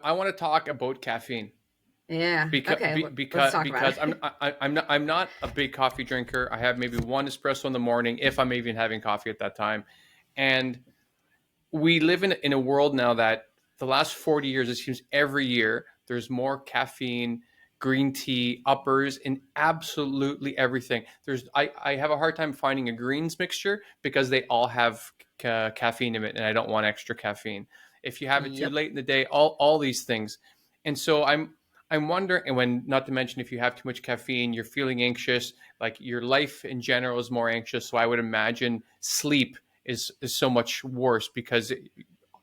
I want to talk about caffeine Yeah. because Okay. Let's because talk about because it. I'm not a big coffee drinker. I have maybe one espresso in the morning if I'm even having coffee at that time, and we live in a world now that the last 40 years, it seems every year there's more caffeine, green tea, uppers in absolutely everything. I have a hard time finding a greens mixture because they all have caffeine in it, and I don't want extra caffeine. If you have it too Yep. late in the day, all these things. And so I'm wondering, and when not to mention if you have too much caffeine, you're feeling anxious, like your life in general is more anxious. So I would imagine sleep is so much worse because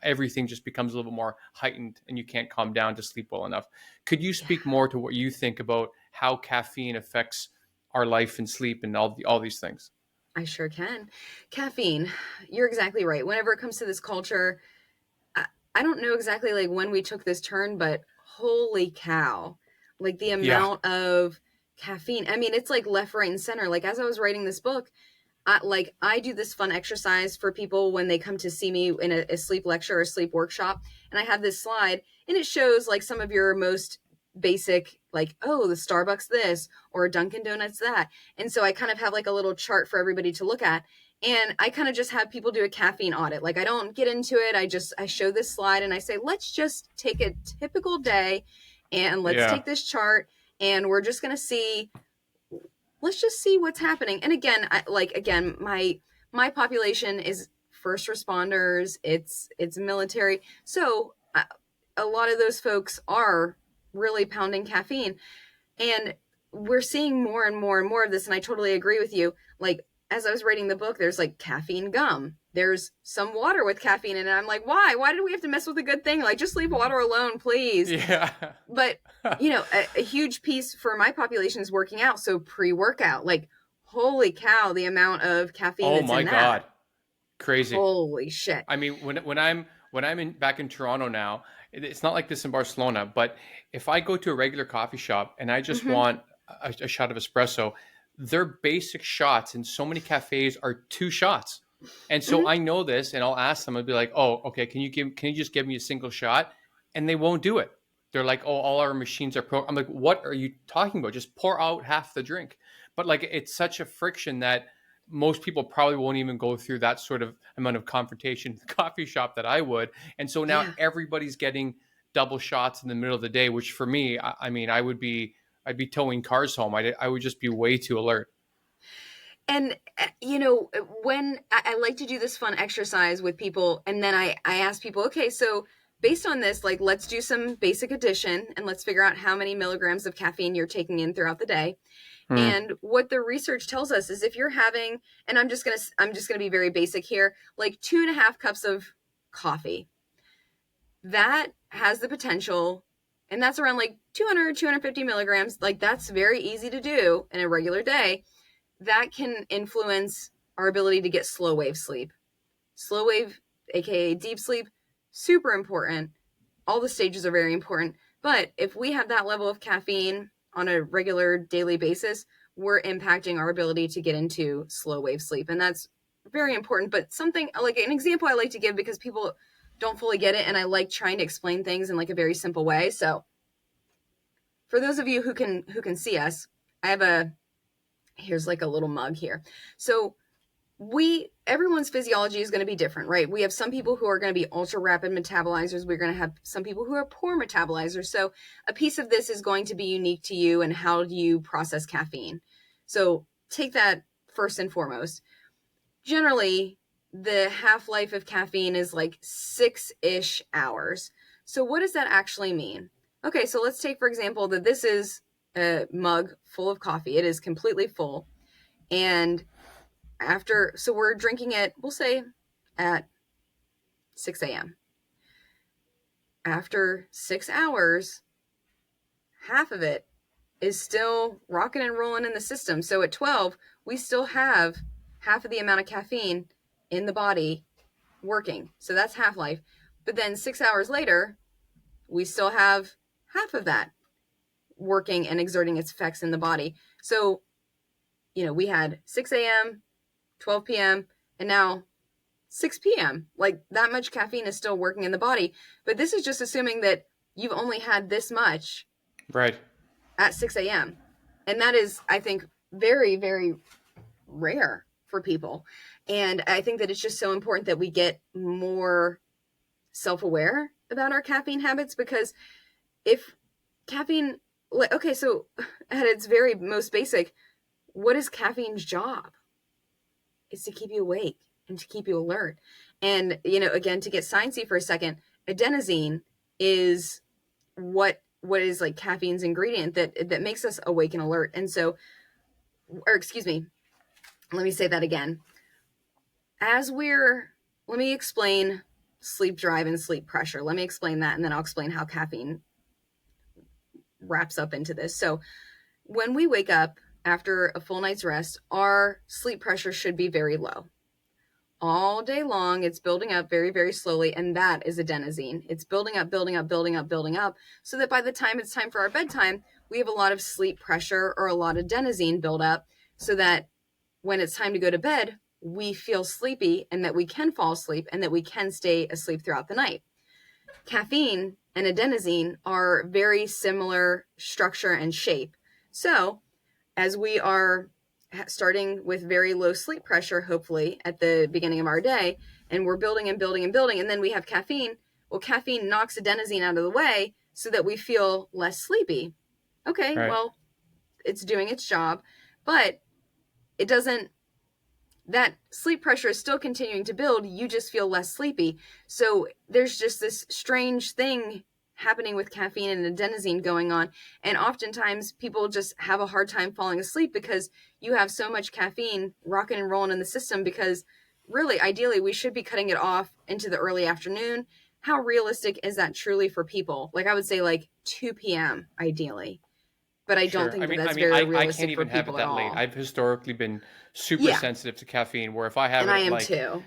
everything just becomes a little more heightened and you can't calm down to sleep well enough. Could you Yeah. speak more to what you think about how caffeine affects our life and sleep and all these things? I sure can. Caffeine. You're exactly right. Whenever it comes to this culture, I, I don't know exactly like when we took this turn, but holy cow. Like the Yeah. amount of caffeine. I mean, it's like left, right, and center. Like as I was writing this book, I do this fun exercise for people when they come to see me in a sleep lecture or sleep workshop, and I have this slide, and it shows like some of your most basic, like, oh, the Starbucks this or Dunkin' Donuts that, and so I kind of have like a little chart for everybody to look at, and I kind of just have people do a caffeine audit. Like I don't get into it. I show this slide and I say, let's just take a typical day, and let's Yeah. take this chart, and we're just gonna see let's just see what's happening. And again, my population is first responders. It's military. So a lot of those folks are really pounding caffeine, and we're seeing more and more and more of this. And I totally agree with you. Like as I was reading the book, there's like caffeine gum. There's some water with caffeine in it. I'm like, why? Why did we have to mess with a good thing? Like, just leave water alone, please. Yeah. But a huge piece for my population is working out. So pre-workout, like, holy cow, the amount of caffeine Oh that's my in that. God. Crazy. Holy shit. I mean, when I'm in back in Toronto now, it's not like this in Barcelona. But if I go to a regular coffee shop and I just Mm-hmm. want a shot of espresso, their basic shots in so many cafes are two shots. And so Mm-hmm. I know this, and I'll ask them. I'll be like, "Oh, okay. Can you just give me a single shot?" And they won't do it. They're like, "Oh, all our machines are pro." I'm like, "What are you talking about? Just pour out half the drink." But like, it's such a friction that most people probably won't even go through that sort of amount of confrontation in the coffee shop that I would. And so now Yeah. everybody's getting double shots in the middle of the day, which for me, I mean, I'd be towing cars home. I would just be way too alert. And when I like to do this fun exercise with people, and then I ask people, okay, so based on this, like, let's do some basic addition and let's figure out how many milligrams of caffeine you're taking in throughout the day. Hmm. And what the research tells us is if you're having, and I'm just gonna be very basic here, like 2.5 cups of coffee, that has the potential, and that's around like 250 milligrams. Like that's very easy to do in a regular day. That can influence our ability to get slow wave sleep. Slow wave, aka deep sleep, super important. All the stages are very important. But if we have that level of caffeine on a regular daily basis, we're impacting our ability to get into slow wave sleep. And that's very important. But something like an example I like to give because people don't fully get it, and I like trying to explain things in like a very simple way. So for those of you who can see us, I have a here's like a little mug here. So we everyone's physiology is going to be different, right? We have some people who are going to be ultra rapid metabolizers. We're going to have some people who are poor metabolizers. So a piece of this is going to be unique to you and how do you process caffeine. So take that first and foremost. Generally, the half-life of caffeine is like 6-ish hours. So what does that actually mean? Okay, so let's take for example that this is a mug full of coffee. It is completely full, and so we're drinking it, we'll say at 6 a.m. After 6 hours, half of it is still rocking and rolling in the system. So at 12, we still have half of the amount of caffeine in the body working. So that's half life. But then 6 hours later, we still have half of that working and exerting its effects in the body. So, we had 6 a.m., 12 p.m., and now 6 p.m. Like that much caffeine is still working in the body. But this is just assuming that you've only had this much Right. at 6 a.m. And that is, I think, very, very rare for people. And I think that it's just so important that we get more self-aware about our caffeine habits, because if caffeine, okay, so at its very most basic, what is caffeine's job? It's to keep you awake and to keep you alert. And, again, to get sciencey for a second, adenosine is what is like caffeine's ingredient that makes us awake and alert. And so, or excuse me, let me say that again. Let me explain sleep drive and sleep pressure. Let me explain that, and then I'll explain how caffeine wraps up into this. So when we wake up after a full night's rest, our sleep pressure should be very low. All day long, it's building up very, very slowly, and that is adenosine. It's building up, building up, building up, building up, so that by the time it's time for our bedtime, we have a lot of sleep pressure or a lot of adenosine build up, so that when it's time to go to bed, we feel sleepy and that we can fall asleep and that we can stay asleep throughout the night. Caffeine and adenosine are very similar structure and shape. So as we are starting with very low sleep pressure, hopefully at the beginning of our day, and we're building and building and building, and then we have caffeine. Well, caffeine knocks adenosine out of the way so that we feel less sleepy. Okay, Right. well, it's doing its job, but it doesn't, that sleep pressure is still continuing to build. You just feel less sleepy. So there's just this strange thing happening with caffeine and adenosine going on. And oftentimes people just have a hard time falling asleep because you have so much caffeine rocking and rolling in the system, because really, ideally, we should be cutting it off into the early afternoon. How realistic is that truly for people? Like, I would say like 2 p.m. ideally. But I don't Sure. think that I that's mean, very I can't realistic for even have it people at that late. all. I've historically been super Yeah, sensitive to caffeine, where if I have and it I at am like, too.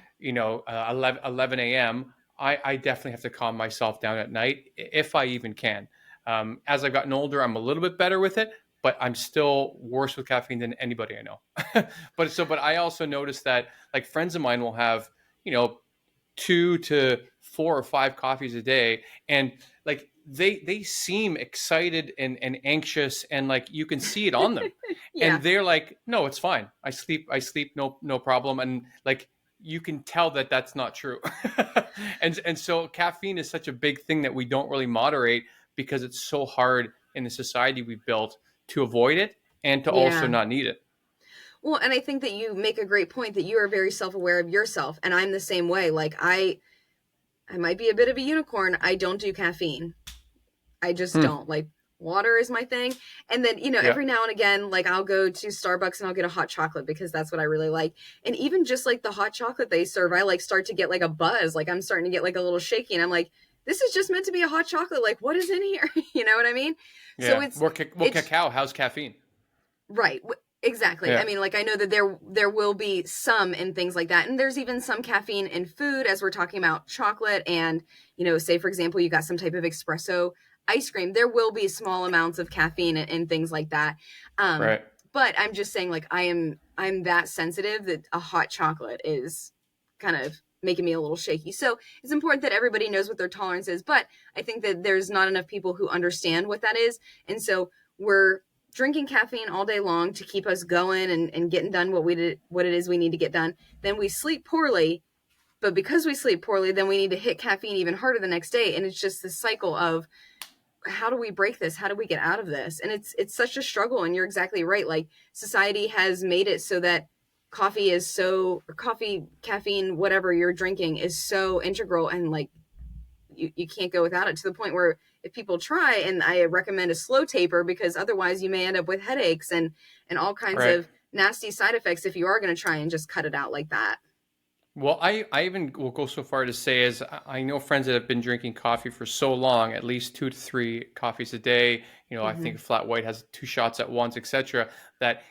11 a.m., I definitely have to calm myself down at night if I even can. As I've gotten older, I'm a little bit better with it, but I'm still worse with caffeine than anybody I know. But I also noticed that like friends of mine will have, you know, 2 to 4 or 5 coffees a day, and like they seem excited and anxious, and like you can see it on them, Yeah. and they're like, no, it's fine, I sleep, no problem. And like you can tell that that's not true. And so caffeine is such a big thing that we don't really moderate, because it's so hard in the society we've built to avoid it and to also Yeah. not need it. Well, and I think that you make a great point that you are very self-aware of yourself, and I'm the same way. Like I might be a bit of a unicorn. I don't do caffeine. I just Hmm. don't. Like, water is my thing. And then, Yeah. every now and again, like I'll go to Starbucks and I'll get a hot chocolate because that's what I really like. And even just like the hot chocolate they serve, I like start to get like a buzz. Like I'm starting to get like a little shaky, and I'm like, this is just meant to be a hot chocolate. Like, what is in here? You know what I mean? So Yeah. Well, it's cacao, how's caffeine? right. Exactly. I Yeah. mean, like I know that there will be some in things like that, and there's even some caffeine in food, as we're talking about chocolate, and say for example, you got some type of espresso ice cream. There will be small amounts of caffeine in things like that. Um, Right. but I'm just saying, like I'm that sensitive that a hot chocolate is kind of making me a little shaky. So it's important that everybody knows what their tolerance is. But I think that there's not enough people who understand what that is, and so we're drinking caffeine all day long to keep us going and getting done what it is we need to get done. Then we sleep poorly, but because we sleep poorly, then we need to hit caffeine even harder the next day. And it's just this cycle of, how do we break this? How do we get out of this? And it's such a struggle. And you're exactly right. Like, society has made it so that coffee, caffeine, whatever you're drinking is so integral, and like you can't go without it, to the point where if people try, and I recommend a slow taper, because otherwise you may end up with headaches and all kinds Right. of nasty side effects if you are going to try and just cut it out like that. Well, I even will go so far to say, as I know friends that have been drinking coffee for so long, at least 2 to 3 coffees a day. I Mm-hmm. think flat white has 2 shots at once, etc. That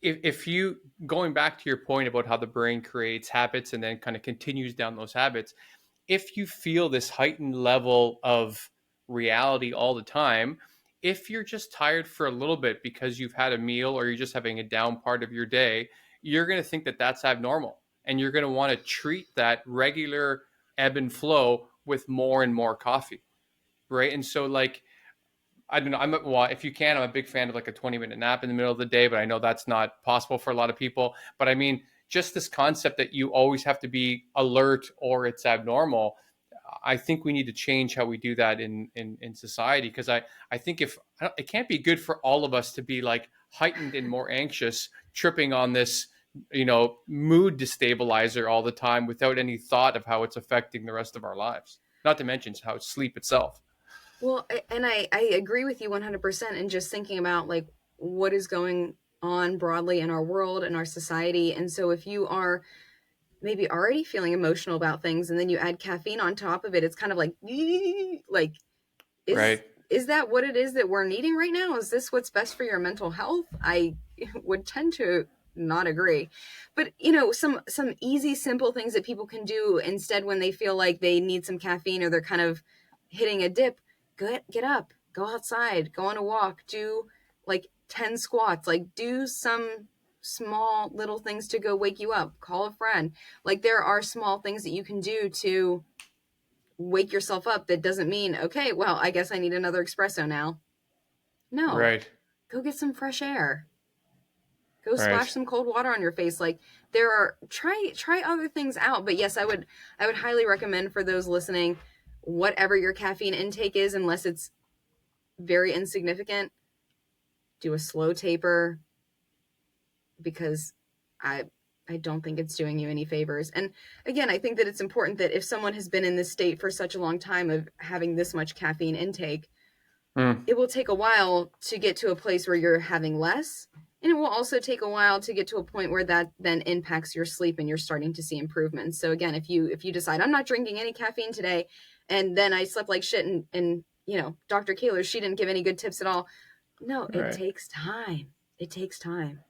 if you, going back to your point about how the brain creates habits and then kind of continues down those habits, if you feel this heightened level of reality all the time, if you're just tired for a little bit because you've had a meal or you're just having a down part of your day, you're going to think that that's abnormal. And you're going to want to treat that regular ebb and flow with more and more coffee. right? And so like I don't know. Well, if you can, I'm a big fan of like a 20-minute nap in the middle of the day, but I know that's not possible for a lot of people. But I mean, just this concept that you always have to be alert or it's abnormal. I think we need to change how we do that in society, because I think if it can't be good for all of us to be like heightened and more anxious, tripping on this mood destabilizer all the time without any thought of how it's affecting the rest of our lives. Not to mention how it's sleep itself. Well, and I agree with you 100%. And just thinking about like what is going on broadly in our world and our society. And so if you are maybe already feeling emotional about things and then you add caffeine on top of it, it's kind of like is Right. is that what it is that we're needing right now? Is this what's best for your mental health? I would tend to not agree. But some easy simple things that people can do instead when they feel like they need some caffeine or they're kind of hitting a dip. Get up, go outside, go on a walk, do like 10 squats, like do some small little things to go wake you up, call a friend. Like there are small things that you can do to wake yourself up. That doesn't mean, okay, well, I guess I need another espresso now. No, Right. go get some fresh air. Go splash Right. some cold water on your face. Like there are try other things out. But yes, I would highly recommend for those listening, whatever your caffeine intake is, unless it's very insignificant, do a slow taper, because I I don't think it's doing you any favors. And again, I think that it's important that if someone has been in this state for such a long time of having this much caffeine intake, Mm. it will take a while to get to a place where you're having less. And it will also take a while to get to a point where that then impacts your sleep and you're starting to see improvements. So again, if you decide I'm not drinking any caffeine today and then I slept like shit and Dr. Kaylor, she didn't give any good tips at all. No, it Right. takes time. It takes time.